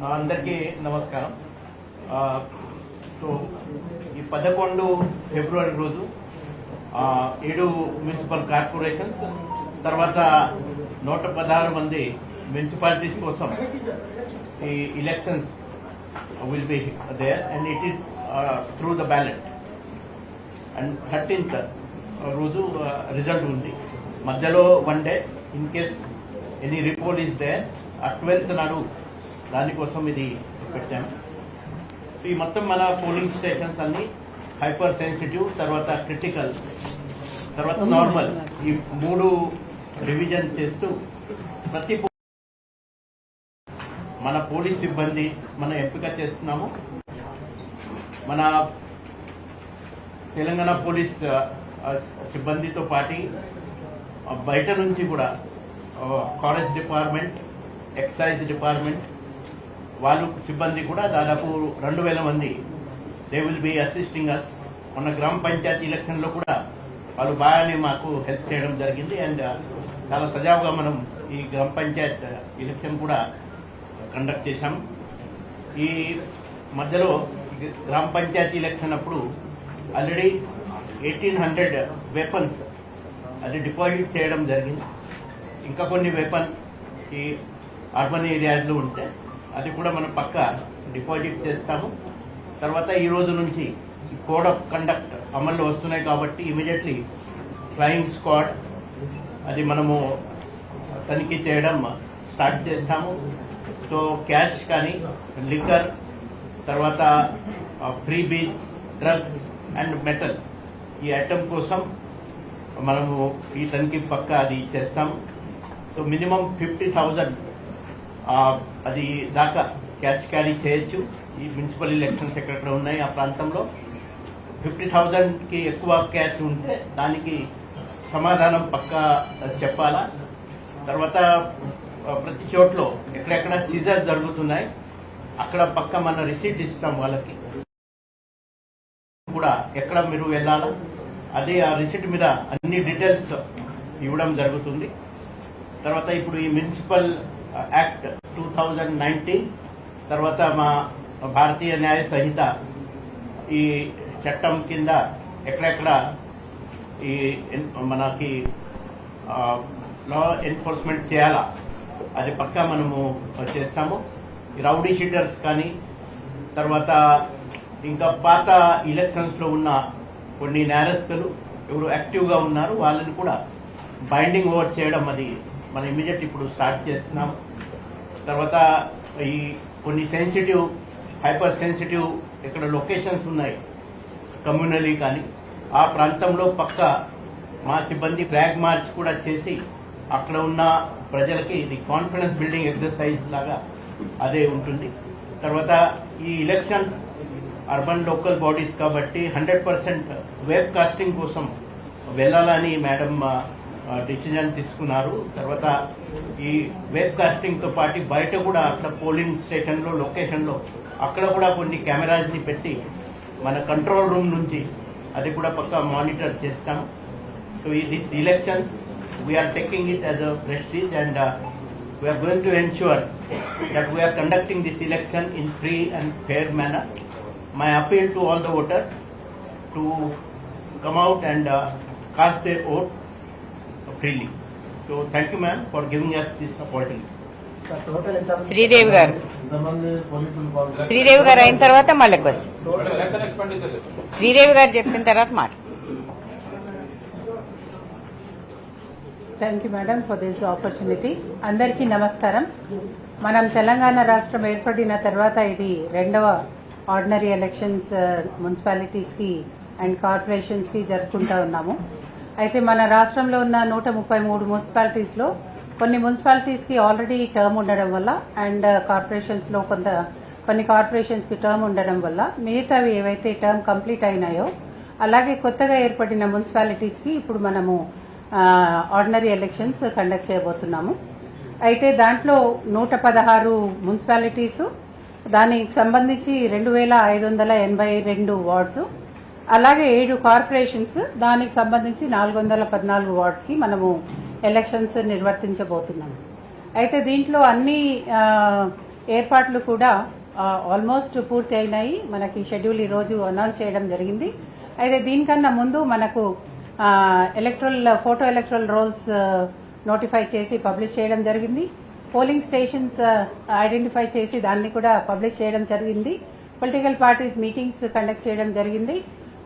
అందరికీ నమస్కారం. సో ఈ 11 ఫిబ్రవరి రోజు 7 మున్సిపల్ కార్పొరేషన్స్ తర్వాత 116 మంది మున్సిపాలిటీస్ కోసం ఈ elections will be there and it is through the ballot. And 13th రోజు రిజల్ట్ ఉంది. మధ్యలో 1 day in case any report is there. 12th నాడు దానికోసం ఇది పెట్టాము. ఈ మొత్తం మన పోలింగ్ స్టేషన్స్ అన్ని హైపర్ సెన్సిటివ్, తర్వాత క్రిటికల్, తర్వాత నార్మల్, ఈ 3 రివిజన్ చేస్తూ ప్రతి మన పోలీస్ సిబ్బంది మన ఎంపిక చేస్తున్నాము. మన తెలంగాణ పోలీస్ సిబ్బందితో పాటు బయట నుంచి కూడా ఫారెస్ట్ డిపార్ట్మెంట్, ఎక్సైజ్ డిపార్ట్మెంట్ వాళ్ళు సిబ్బంది కూడా దాదాపు 2000 మంది దే విల్ బి అసిస్టింగ్ అస్. మన గ్రామ పంచాయతీ ఎలక్షన్ లో కూడా వాళ్ళు బాగానే మాకు హెల్ప్ చేయడం జరిగింది. అండ్ చాలా సజావుగా మనం ఈ గ్రామ పంచాయత్ ఎలక్షన్ కూడా కండక్ట్ చేశాం. ఈ మధ్యలో గ్రామ పంచాయతీ ఎలక్షన్ అప్పుడు ఆల్రెడీ 1800 వెపన్స్ అది డిపాజిట్ చేయడం జరిగింది. ఇంకా కొన్ని వెపన్ ఈ అర్బన్ ఏరియాస్లో ఉంటే అది కూడా మనం పక్క డిపాజిట్ చేస్తాము. తర్వాత ఈ రోజు నుంచి కోడ్ ఆఫ్ కండక్ట్ అమల్లో వస్తున్నాయి కాబట్టి ఇమీడియట్లీ ఫ్లయింగ్ స్క్వాడ్ అది మనము తనిఖీ చేయడం స్టార్ట్ చేస్తాము. సో క్యాష్ కానీ, లిక్కర్, తర్వాత free beach, drugs and metal ఈ ఐటమ్ కోసం మనము ఈ తనిఖీ పక్క అది చేస్తాము. సో మినిమం 50,000 అది దాకా క్యాష్ క్యారీ చేయొచ్చు. ఈ మున్సిపల్ ఎలక్షన్స్ ఎక్కడెక్కడ ఉన్నాయి ఆ ప్రాంతంలో 50,000కి ఎక్కువ క్యాష్ ఉంటే దానికి సమాధానం పక్కా చెప్పాలా. తర్వాత ప్రతి చోట్లో ఎక్కడెక్కడ సీజర్ జరుగుతున్నాయి అక్కడ పక్క మన రిసీట్ ఇస్తాం వాళ్ళకి కూడా ఎక్కడ మీరు వెళ్ళాలా అదే ఆ రిసీట్ మీద అన్ని డీటెయిల్స్ ఇవ్వడం జరుగుతుంది. తర్వాత ఇప్పుడు ఈ మున్సిపల్ యాక్ట్ 2019 తర్వాత మా భారతీయ న్యాయ సంహిత ఈ చట్టం కింద ఎక్కడెక్కడ ఈ మనకి లా ఎన్ఫోర్స్మెంట్ చేయాలా అది పక్కా మనము చేస్తాము. ఈ రౌడీ షీటర్స్ కానీ, తర్వాత ఇంకా పాత ఎలక్షన్స్ లో ఉన్న కొన్ని నేరస్తులు ఎవరు యాక్టివ్గా ఉన్నారు వాళ్ళని కూడా బైండింగ్ ఓవర్ చేయడం అది మనం ఇమీడియట్ ఇప్పుడు స్టార్ట్ చేస్తున్నాము. తర్వాత ఈ కొన్ని సెన్సిటివ్, హైపర్ సెన్సిటివ్ ఇక్కడ లొకేషన్స్ ఉన్నాయి కమ్యూనలీ కానీ ఆ ప్రాంతంలో పక్క మా సిబ్బంది ఫ్లాగ్ మార్చ్ కూడా చేసి అక్కడ ఉన్న ప్రజలకి ఇది కాన్ఫిడెన్స్ బిల్డింగ్ ఎక్సర్సైజ్ లాగా అదే ఉంటుంది. తర్వాత ఈ ఎలక్షన్స్ అర్బన్ లోకల్ బాడీస్ కాబట్టి 100% వెబ్ కాస్టింగ్ కోసం వెళ్లాలని మేడం డిసిజన్ తీసుకున్నారు. తర్వాత ఈ వెబ్ కాస్టింగ్ తో పాటు బయట కూడా అక్కడ పోలింగ్ స్టేషన్ లో లొకేషన్ లో అక్కడ కూడా కొన్ని కెమెరాస్ ని పెట్టి మన కంట్రోల్ రూమ్ నుంచి అది కూడా పక్కా మానిటర్ చేస్తాం. So this elections we're taking it as a prestige and we're going to ensure that we're conducting this election in free and fair manner. My appeal to all the voters to come out and cast their vote freely. So thank you ma'am for giving us this opportunity. Sridevi గారు అయిన తర్వాత మళ్ళీ శ్రీదేవి గారు చెప్పిన తర్వాత మాట. Thank you madam for this opportunity. అందరికీ నమస్కారం. మనం తెలంగాణ రాష్ట్రం ఏర్పడిన తర్వాత ఇది 2వ ఆర్డినరీ ఎలక్షన్స్ మున్సిపాలిటీస్ కి అండ్ కార్పొరేషన్స్ కి జరుపుకుంటా ఉన్నాము. అయితే మన రాష్ట్రంలో ఉన్న 133 మున్సిపాలిటీస్ లో కొన్ని మున్సిపాలిటీస్ కి ఆల్రెడీ టర్మ్ ఉండడం వల్ల అండ్ కార్పొరేషన్స్ లో కొన్ని కార్పొరేషన్స్ కి టర్మ్ ఉండడం వల్ల మిగతావి ఏవైతే టర్మ్ కంప్లీట్ అయినాయో అలాగే కొత్తగా ఏర్పడిన మున్సిపాలిటీస్ కి ఇప్పుడు మనము ఆర్డినరీ ఎలక్షన్స్ కండక్ట్ చేయబోతున్నాము. అయితే దాంట్లో 116 మున్సిపాలిటీస్, దానికి సంబంధించి 2582 వార్డ్స్, అలాగే 7 కార్పొరేషన్స్, దానికి సంబంధించి 414 వార్డ్స్ కి మనము ఎలక్షన్స్ నిర్వర్తించబోతున్నాము. అయితే దీంట్లో అన్ని ఏర్పాట్లు కూడా ఆల్మోస్ట్ పూర్తి అయినాయి. మనకి షెడ్యూల్ ఈ రోజు అనౌన్స్ చేయడం జరిగింది. అయితే దీనికన్నా ముందు మనకు ఫోటో ఎలక్ట్రల్ రోల్స్ నోటిఫై చేసి పబ్లిష్ చేయడం జరిగింది. పోలింగ్ స్టేషన్స్ ఐడెంటిఫై చేసి దాన్ని కూడా పబ్లిష్ చేయడం జరిగింది. పొలిటికల్ పార్టీస్ మీటింగ్స్ కండక్ట్ చేయడం జరిగింది.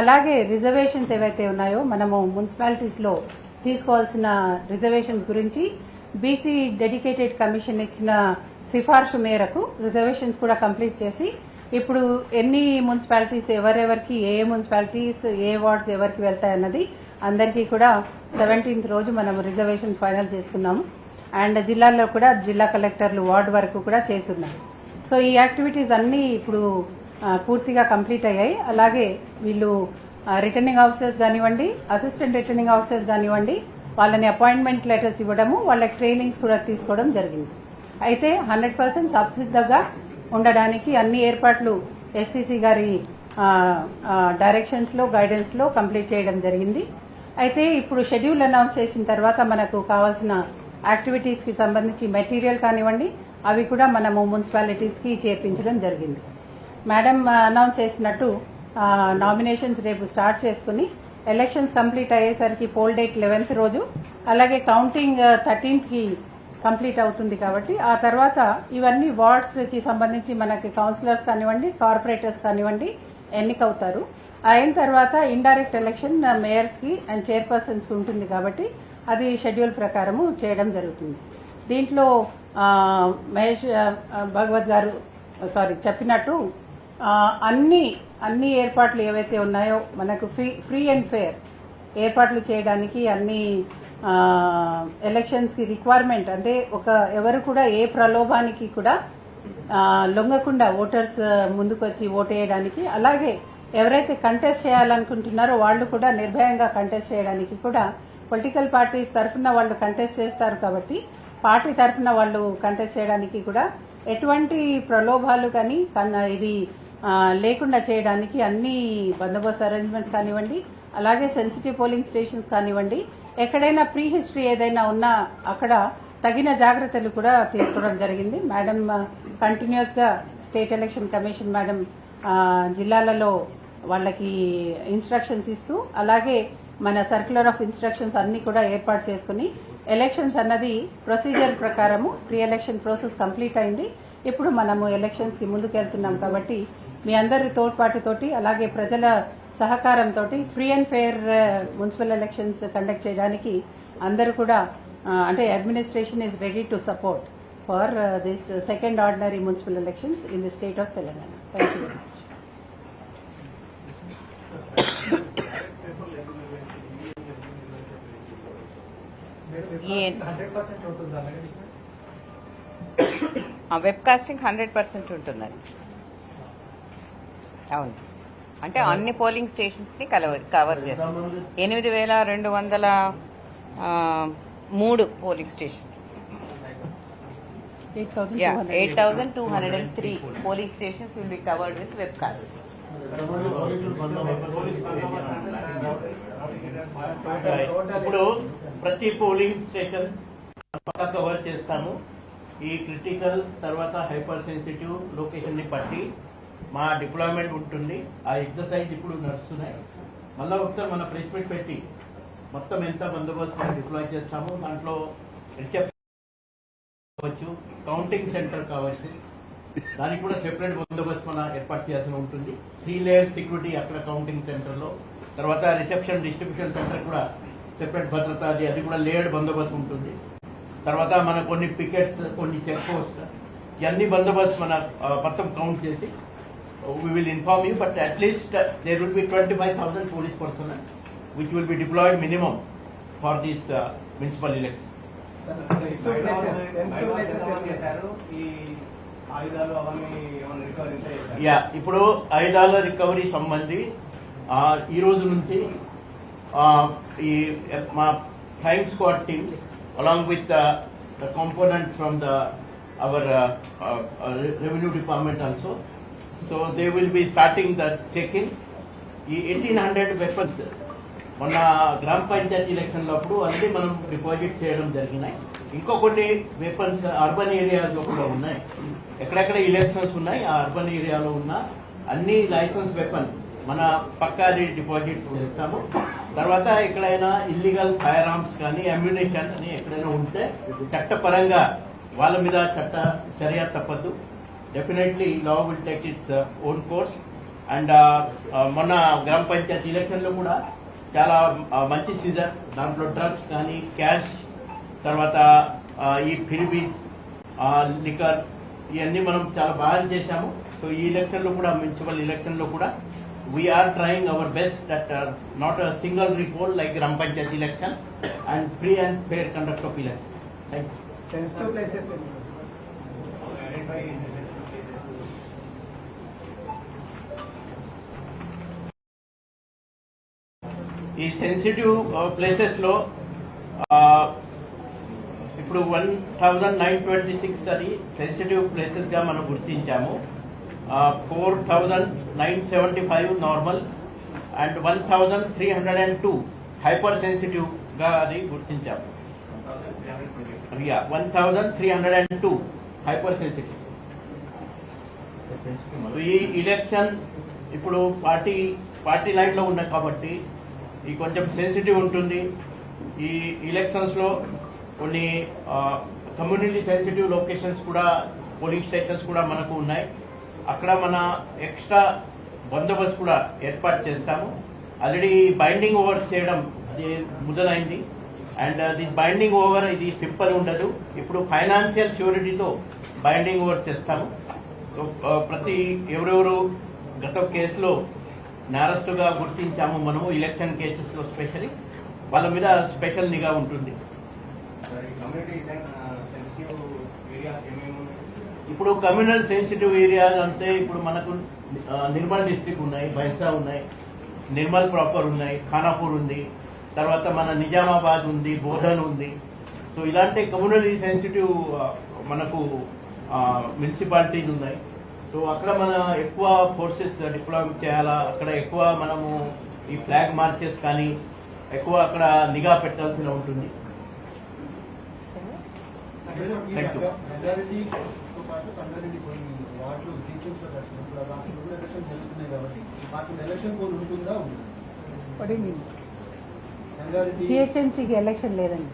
అలాగే రిజర్వేషన్స్ ఏవైతే ఉన్నాయో మనము మున్సిపాలిటీస్ లో తీసుకోవాల్సిన రిజర్వేషన్స్ గురించి బీసీ డెడికేటెడ్ కమిషన్ ఇచ్చిన సిఫార్సు మేరకు రిజర్వేషన్స్ కూడా కంప్లీట్ చేసి ఇప్పుడు ఎన్ని మున్సిపాలిటీస్ ఎవరెవరికి ఏ మున్సిపాలిటీస్ ఏ వార్డ్స్ ఎవరికి వెళ్తాయన్నది అందరికీ కూడా 17th రోజు మనం రిజర్వేషన్ ఫైనల్ చేసుకున్నాము. అండ్ జిల్లాల్లో కూడా జిల్లా కలెక్టర్లు వార్డు వరకు కూడా చేస్తున్నారు. సో ఈ యాక్టివిటీస్ అన్ని ఇప్పుడు పూర్తిగా కంప్లీట్ అయ్యాయి. అలాగే వీళ్ళు రిటర్నింగ్ ఆఫీసర్స్ కానివ్వండి, అసిస్టెంట్ రిటర్నింగ్ ఆఫీసర్స్ కానివ్వండి, వాళ్ళని అపాయింట్మెంట్ లెటర్స్ ఇవ్వడము, వాళ్ళకి ట్రైనింగ్స్ కూడా తీసుకోవడం జరిగింది. అయితే 100% సంసిద్ధంగా ఉండడానికి అన్ని ఏర్పాట్లు ఎస్సీసీ గారి డైరెక్షన్స్ లో గైడెన్స్ లో కంప్లీట్ చేయడం జరిగింది. అయితే ఇప్పుడు షెడ్యూల్ అనౌన్స్ చేసిన తర్వాత మనకు కావాల్సిన యాక్టివిటీస్ కి సంబంధించి మెటీరియల్ కానివ్వండి అవి కూడా మనము మున్సిపాలిటీస్ కి చేర్పించడం జరిగింది. మేడం అనౌన్స్ చేసినట్టు నామినేషన్స్ రేపు స్టార్ట్ చేసుకుని ఎలక్షన్స్ కంప్లీట్ అయ్యేసరికి పోల్ డేట్ 11th రోజు, అలాగే కౌంటింగ్ 13th కి కంప్లీట్ అవుతుంది. కాబట్టి ఆ తర్వాత ఇవన్నీ వార్డ్స్ కి సంబంధించి మనకి కౌన్సిలర్స్ కానివ్వండి, కార్పొరేటర్స్ కానివ్వండి ఎన్నికవుతారు. అయిన తర్వాత ఇండైరెక్ట్ ఎలక్షన్ మేయర్స్ కి అండ్ చైర్పర్సన్స్ కి ఉంటుంది. కాబట్టి అది షెడ్యూల్ ప్రకారము చేయడం జరుగుతుంది. దీంట్లో మహేష్ భగవత్ గారు చెప్పినట్టు అన్ని ఏర్పాట్లు ఏవైతే ఉన్నాయో మనకు ఫ్రీ అండ్ ఫెయిర్ ఏర్పాట్లు చేయడానికి అన్ని ఎలక్షన్స్ కి రిక్వైర్మెంట్ అంటే ఎవరు కూడా ఏ ప్రలోభానికి కూడా లొంగకుండా ఓటర్స్ ముందుకు వచ్చి ఓటేయడానికి, అలాగే ఎవరైతే కంటెస్ట్ చేయాలనుకుంటున్నారో వాళ్ళు కూడా నిర్భయంగా కంటెస్ట్ చేయడానికి కూడా పొలిటికల్ పార్టీస్ తరఫున వాళ్ళు కంటెస్ట్ చేస్తారు. కాబట్టి పార్టీ తరఫున వాళ్ళు కంటెస్ట్ చేయడానికి కూడా ఎటువంటి ప్రలోభాలు కానీ ఇది లేకుండా చేయడానికి అన్ని బందోబస్తు అరేంజ్మెంట్స్ కానివ్వండి, అలాగే సెన్సిటివ్ పోలింగ్ స్టేషన్స్ కానివ్వండి, ఎక్కడైనా ప్రీ హిస్టరీ ఏదైనా ఉన్నా అక్కడ తగిన జాగ్రత్తలు కూడా తీసుకోవడం జరిగింది. మేడం కంటిన్యూస్ గా స్టేట్ ఎలక్షన్ కమిషన్ మేడం జిల్లాలలో వాళ్ళకి ఇన్స్ట్రక్షన్స్ ఇస్తూ, అలాగే మన సర్క్యులర్ ఆఫ్ ఇన్స్ట్రక్షన్స్ అన్ని కూడా ఏర్పాటు చేసుకుని ఎలక్షన్స్ అన్నది ప్రొసీజర్ ప్రకారము ప్రీ ఎలక్షన్ ప్రాసెస్ కంప్లీట్ అయింది. ఇప్పుడు మనము ఎలక్షన్స్ కి ముందుకెళ్తున్నాం. కాబట్టి మీ అందరి తోడ్పాటుతోటి అలాగే ప్రజల సహకారంతో free and fair municipal elections conduct చేయడానికి అందరూ కూడా అంటే administration is ready to support for this second ordinary municipal elections in the state of Telangana. Thank you very much. Webcasting 100% ఉంటుందని. అవును, అంటే అన్ని పోలింగ్ స్టేషన్స్ ని కవర్ చేస్తాం. 8,203 polling station, 8,203 polling stations will be covered with web cost. ఇప్పుడు ప్రతి polling station cover చేస్తాము. ఈ క్రిటికల్ తర్వాత హైపర్ సెన్సిటివ్ లొకేషన్ ని బట్టి మా డిప్లాయ్మెంట్ ఉంటుంది. ఆ ఎక్సర్సైజ్ ఇప్పుడు నడుస్తున్నాయి. మళ్ళా ఒకసారి మన ప్రెస్ మీట్ పెట్టి మొత్తం ఎంత బందోబస్తు డిప్లాయ్ చేస్తాము. దాంట్లో రిసెప్షన్ కావచ్చు, కౌంటింగ్ సెంటర్ కావచ్చు, దానికి కూడా సెపరేట్ బందోబస్తు మన ఏర్పాటు చేయాల్సి ఉంటుంది. 3 లేయర్ సెక్యూరిటీ అక్కడ కౌంటింగ్ సెంటర్ లో, తర్వాత రిసెప్షన్ డిస్ట్రిబ్యూషన్ సెంటర్ కూడా సెపరేట్ భద్రత అది కూడా లేయర్డ్ బందోబస్తు ఉంటుంది. తర్వాత మన కొన్ని పికెట్స్, కొన్ని చెక్ పోస్ట్, ఇవన్నీ బందోబస్తు మన మొత్తం కౌంట్ చేసి we will inform you, but at least there will be 25,000 police personnel which will be deployed minimum for this municipal election. Yeah, ఇప్పుడు ఆయుధాల రికవరీ సంబంధి ఈ రోజు నుంచి ఈ మా crime squad teams along with the component from our revenue department also. So they will be starting the checking. ఈ 1,800 weapons మొన్న గ్రామ పంచాయతీ ఎలక్షన్ అప్పుడు అన్ని మనం డిపాజిట్ చేయడం జరిగినాయి. ఇంకో కొన్ని వెపన్స్ అర్బన్ ఏరియాలో కూడా ఉన్నాయి. ఎక్కడెక్కడ ఎలక్షన్స్ ఉన్నాయి ఆ అర్బన్ ఏరియాలో ఉన్న అన్ని లైసెన్స్ వెపన్ మన పక్కాది డిపాజిట్ చేస్తాము. తర్వాత ఎక్కడైనా ఇల్లీగల్ ఫైర్ ఆర్మ్స్ కానీ అమ్యునిషన్ అని ఎక్కడైనా ఉంటే చట్టపరంగా వాళ్ళ మీద చర్య తప్పదు. Definitely law will take its own course. And మొన్న గ్రామ పంచాయతీ ఎలక్షన్ లో కూడా చాలా మంచి సీజన్. దాంట్లో డ్రగ్స్ కానీ క్యాష్, తర్వాత ఈ ఫిరిబీస్, లికర్, ఇవన్నీ మనం చాలా బాగా చేశాము. సో ఈ ఎలక్షన్ లో కూడా, మున్సిపల్ ఎలక్షన్ లో కూడా we're trying our best that not a single report like గ్రామ panchayat election and free and fair conduct of election. Thank you. ఈ సెన్సిటివ్ ప్లేసెస్ లో ఇప్పుడు 1926 అది సెన్సిటివ్ ప్లేసెస్ గా మనం గుర్తించాము. 4,975 నార్మల్ అండ్ 1,302 హైపర్ సెన్సిటివ్ గా అది గుర్తించాము. 1,302 హైపర్ సెన్సిటివ్. ఈ ఎలక్షన్ ఇప్పుడు పార్టీ లైన్ లో ఉన్నాయి కాబట్టి ఈ కొంచెం సెన్సిటివ్ ఉంటుంది. ఈ ఎలక్షన్స్ లో కొన్ని కమ్యూనిటీ సెన్సిటివ్ లొకేషన్స్ కూడా, పోలింగ్ స్టేషన్స్ కూడా మనకు ఉన్నాయి. అక్కడ మన ఎక్స్ట్రా బందోబస్తు కూడా ఏర్పాటు చేస్తాము. ఆల్రెడీ బైండింగ్ ఓవర్ చేయడం అది మొదలైంది. అండ్ ది బైండింగ్ ఓవర్ ఇది సింపుల్ ఉండదు. ఇప్పుడు ఫైనాన్షియల్ ష్యూరిటీతో బైండింగ్ ఓవర్ చేస్తాము. ప్రతి ఎవరెవరు గత కేసులో నేరస్తుగా గుర్తించాము మనము ఎలక్షన్ కేసెస్ లో స్పెషల్లీ వాళ్ళ మీద స్పెషల్ నిఘా ఉంటుంది. ఇప్పుడు కమ్యూనల్ సెన్సిటివ్ ఏరియాస్ అంటే ఇప్పుడు మనకు నిర్మల్ డిస్ట్రిక్ట్ ఉన్నాయి, బైన్సా ఉన్నాయి, నిర్మల్ ప్రాపర్ ఉన్నాయి, ఖానాపూర్ ఉంది, తర్వాత మన నిజామాబాద్ ఉంది, బోధన్ ఉంది. సో ఇలాంటి కమ్యూనల్ సెన్సిటివ్ మనకు మున్సిపాలిటీలు ఉన్నాయి. సో అక్కడ మన ఎక్కువ ఫోర్సెస్ డిప్లాయ్ చేయాలా, అక్కడ ఎక్కువ మనము ఈ ఫ్లాగ్ మార్చెస్ కానీ ఎక్కువ అక్కడ నిఘా పెట్టాల్సి ఉంటుంది. జిహెచ్ఎంసీకి ఎలక్షన్ లేదండి.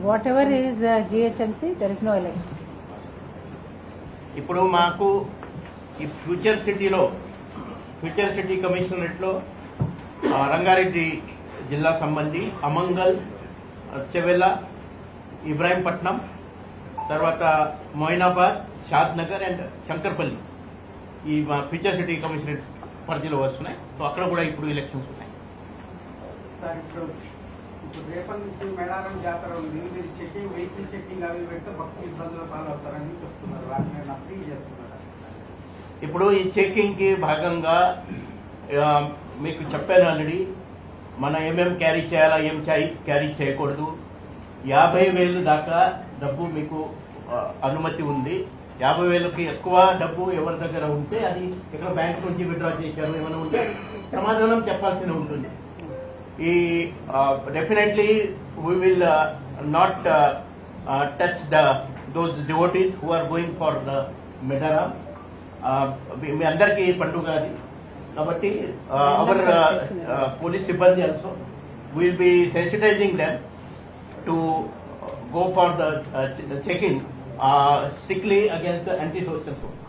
Whatever is GHMC, there is no election. ఇప్పుడు మాకు ఈ ఫ్యూచర్ సిటీ కమిషనరేట్ లో రంగారెడ్డి జిల్లా సంబంధి అమంగల్, చెవెల, ఇబ్రాహీంపట్నం, తర్వాత మొయినాబాద్, షాద్ నగర్ అండ్ శంకర్పల్లి ఈ మా ఫ్యూచర్ సిటీ కమిషనరేట్ పరిధిలో వస్తున్నాయి. సో అక్కడ కూడా ఇప్పుడు ఎలక్షన్స్ ఉన్నాయి. సార్ ఇప్పుడు రేపటి నుంచి మేడారం జాతర ఉంది, మీరు చెకింగ్, వెహికల్ చెకింగ్ అవి పెడితే భక్తులు ఇబ్బందుల పాలవుతారని చెప్తున్నారు. వాటిని అప్పీల్ చేస్తున్నారు. ఇప్పుడు ఈ చెకింగ్ కి భాగంగా మీకు చెప్పాను ఆల్రెడీ, మనం ఏమేం క్యారీ చేయాలా, ఏం క్యారీ చేయకూడదు. 50,000 దాకా డబ్బు మీకు అనుమతి ఉంది. 50,000కి ఎక్కువ డబ్బు ఎవరి దగ్గర ఉంటే అది ఇక్కడ బ్యాంక్ నుంచి విత్డ్రా చేశారు ఏమైనా ఉంటే సమాధానం చెప్పాల్సి ఉంటుంది. ఈ definitely we will not touch those devotees who are going for the Medaram. మీ అందరికీ పండుగ అది కాబట్టి అవర్ పోలీస్ సిబ్బంది also will be sensitizing them to go for the checking strictly against the anti-social force.